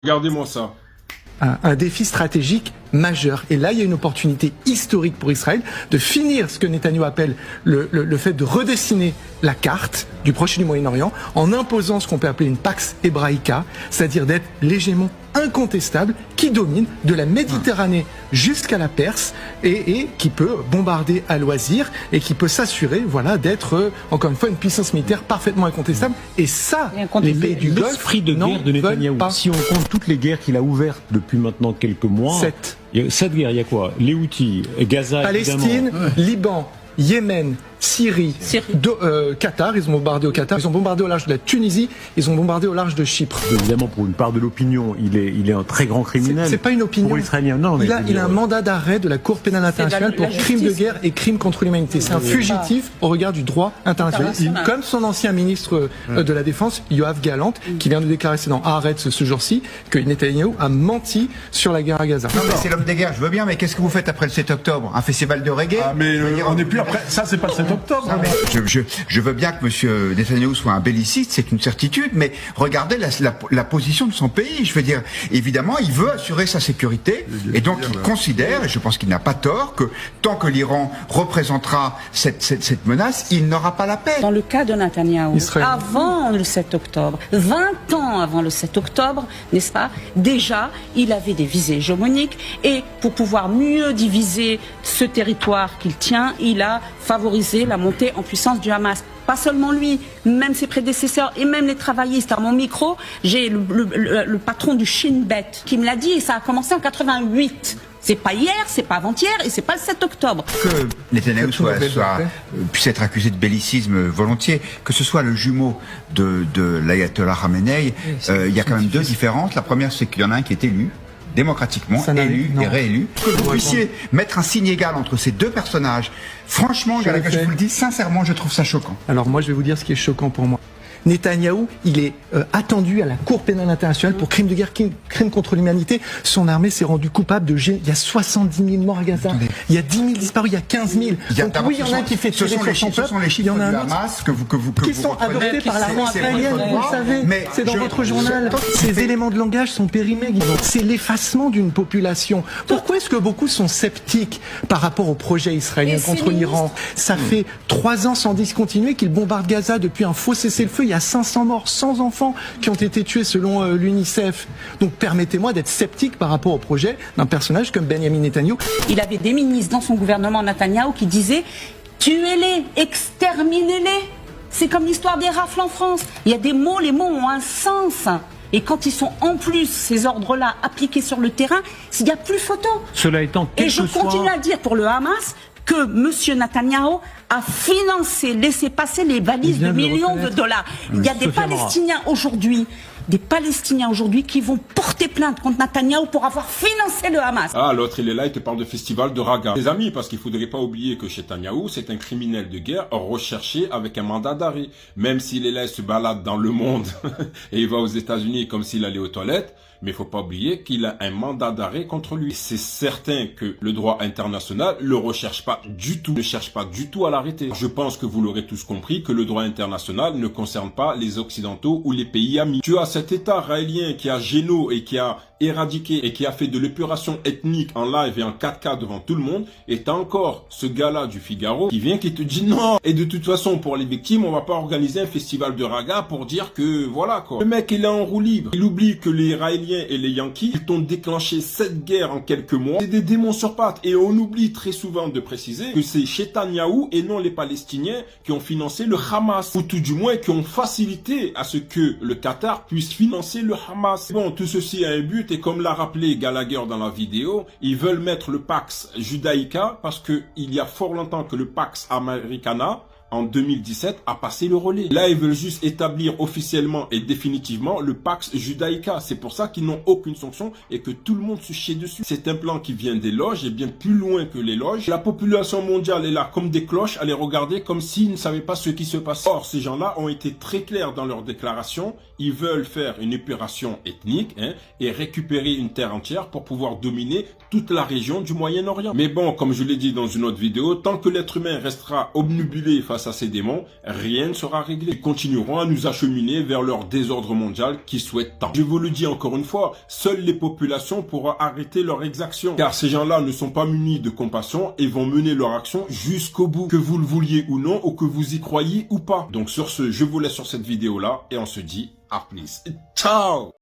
Regardez-moi ça. Un défi stratégique majeur. Et là, il y a une opportunité historique pour Israël de finir ce que Netanyahou appelle le fait de redessiner la carte du Proche et du Moyen-Orient en imposant ce qu'on peut appeler une Pax Hebraica, c'est-à-dire d'être l'hégémon incontestable qui domine de la Méditerranée jusqu'à la Perse et qui peut bombarder à loisir et qui peut s'assurer, voilà, d'être encore une fois une puissance militaire parfaitement incontestable. Et ça, les pays du Golfe, l'esprit de guerre de Netanyahou. Si on compte toutes les guerres qu'il a ouvertes depuis maintenant quelques mois, 7. 7 guerres, il y a quoi? Les Houthis, Gaza, Palestine, évidemment. Liban, Yémen, Syrie. Qatar, ils ont bombardé au Qatar, ils ont bombardé au large de la Tunisie, ils ont bombardé au large de Chypre. Évidemment, pour une part de l'opinion, il est un très grand criminel. C'est pas une opinion. Pour Israélien, non, mais il a un mandat d'arrêt de la Cour pénale internationale pour crimes de guerre et crimes contre l'humanité. C'est un fugitif au regard du droit international. Comme son ancien ministre de la Défense, Yoav Gallant, qui vient de déclarer, c'est dans Haaretz ce jour-ci, que Netanyahou a menti sur la guerre à Gaza. Non, mais c'est l'homme des guerres, je veux bien, mais qu'est-ce que vous faites après le 7 octobre? Un festival de reggae? Ah, mais on n'est plus après. Ça, c'est pas le 7 octobre. Non, mais je veux bien que M. Netanyahou soit un belliciste, c'est une certitude, mais regardez la position de son pays. Je veux dire, évidemment, il veut assurer sa sécurité, et donc il considère, et je pense qu'il n'a pas tort, que tant que l'Iran représentera cette menace, il n'aura pas la paix. Dans le cas de Netanyahou, avant le 7 octobre, 20 ans avant le 7 octobre, n'est-ce pas, déjà, il avait des visées hégémoniques, et pour pouvoir mieux diviser ce territoire qu'il tient, il a favorisé la montée en puissance du Hamas. Pas seulement lui, même ses prédécesseurs et même les travaillistes. À mon micro, j'ai le patron du Shin Bet qui me l'a dit, et ça a commencé en 88. C'est pas hier, c'est pas avant-hier et c'est pas le 7 octobre. Que Netanyahou puisse être accusé de bellicisme volontiers, que ce soit le jumeau de l'ayatollah Khamenei, il y a quand même deux différences. La première, c'est qu'il y en a un qui est élu, démocratiquement, élu et réélu. Que vous puissiez mettre un signe égal entre ces deux personnages, franchement, je vous le dis sincèrement, je trouve ça choquant. Alors moi, je vais vous dire ce qui est choquant pour moi. Netanyahou, il est attendu à la Cour pénale internationale pour crimes de guerre, crimes contre l'humanité. Son armée s'est rendue coupable de il y a 70 000 morts à Gaza. Attendez. Il y a 10 000 disparus, il y a 15 000. Donc oui, il y en a un qui fait tirer sur son peuple. Ce sont les chiffres du Hamas que vous qui sont adoptés par l'armée israélienne, vous le savez. C'est dans votre journal. Ces éléments de langage sont périmés. C'est l'effacement d'une population. Pourquoi est-ce que beaucoup sont sceptiques par rapport au projet israélien contre l'Iran? Ça fait 3 ans sans discontinuer qu'ils bombardent Gaza depuis un faux cessez-le-feu. Il y a 500 morts, 100 enfants qui ont été tués selon l'UNICEF. Donc permettez-moi d'être sceptique par rapport au projet d'un personnage comme Benjamin Netanyahou. Il avait des ministres dans son gouvernement, Netanyahou, qui disaient « tuez-les, exterminez-les ». C'est comme l'histoire des rafles en France. Il y a des mots, les mots ont un sens. Et quand ils sont en plus, ces ordres-là, appliqués sur le terrain, il n'y a plus photo. Cela étant, et je continue à dire pour le Hamas que M. Netanyahou a financé, laissé passer les valises de millions de dollars. Il y a des Palestiniens aujourd'hui, qui vont porter plainte contre Netanyahou pour avoir financé le Hamas. Ah, l'autre, il est là, il te parle de festival de Raga. Les amis, parce qu'il faudrait pas oublier que Netanyahou, c'est un criminel de guerre recherché avec un mandat d'arrêt. Même s'il est là, il se balade dans le monde et il va aux États-Unis comme s'il allait aux toilettes. Mais il faut pas oublier qu'il a un mandat d'arrêt contre lui. C'est certain que le droit international le recherche pas du tout, ne cherche pas du tout à l'arrêter. Je pense que vous l'aurez tous compris que le droit international ne concerne pas les Occidentaux ou les pays amis. Tu as cet État raélien qui a géno et qui a éradiqué et qui a fait de l'épuration ethnique en live et en 4K devant tout le monde, et t'as encore ce gars-là du Figaro qui vient qui te dit non. Et de toute façon, pour les victimes, on va pas organiser un festival de raga pour dire que voilà quoi. Le mec, il est en roue libre. Il oublie que les Raéliens et les Yankees, ils ont déclenché cette guerre en quelques mois. C'est des démons sur pattes. Et on oublie très souvent de préciser que c'est Netanyahou et non les Palestiniens qui ont financé le Hamas, ou tout du moins qui ont facilité à ce que le Qatar puisse financer le Hamas. Bon, tout ceci a un but. Et comme l'a rappelé Gallagher dans la vidéo, ils veulent mettre le Pax Judaïca parce que il y a fort longtemps que le Pax Americana, en 2017, a passé le relais. Là, ils veulent juste établir officiellement et définitivement le Pax Judaïca. C'est pour ça qu'ils n'ont aucune sanction et que tout le monde se chie dessus. C'est un plan qui vient des loges et bien plus loin que les loges. La population mondiale est là comme des cloches à les regarder comme s'ils ne savaient pas ce qui se passe. Or, ces gens-là ont été très clairs dans leurs déclarations. Ils veulent faire une épuration ethnique et récupérer une terre entière pour pouvoir dominer toute la région du Moyen-Orient. Mais bon, comme je l'ai dit dans une autre vidéo, tant que l'être humain restera obnubilé face face à ces démons, rien ne sera réglé. Ils continueront à nous acheminer vers leur désordre mondial qu'ils souhaitent tant. Je vous le dis encore une fois, seules les populations pourront arrêter leur exaction. Car ces gens-là ne sont pas munis de compassion et vont mener leur action jusqu'au bout. Que vous le vouliez ou non, ou que vous y croyez ou pas. Donc sur ce, je vous laisse sur cette vidéo-là et on se dit à plus. Ciao!